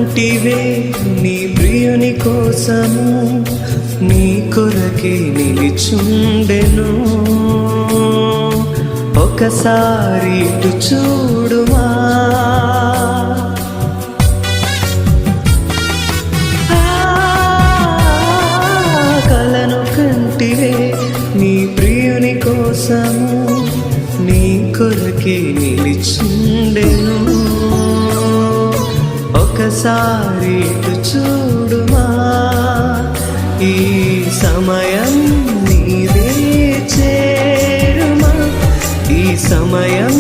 కంటివే నీ ప్రియుని కోసము నీ కొరకే నిలిచుండెను ఒకసారి ఇటు చూడుమా కలను కంటివే నీ ప్రియుని కోసము నీ కొరకే నిలిచుండెను ఒకసారి ఇటు చూడుమా ఈ సమయం నీదే చేరుమా ఈ సమయం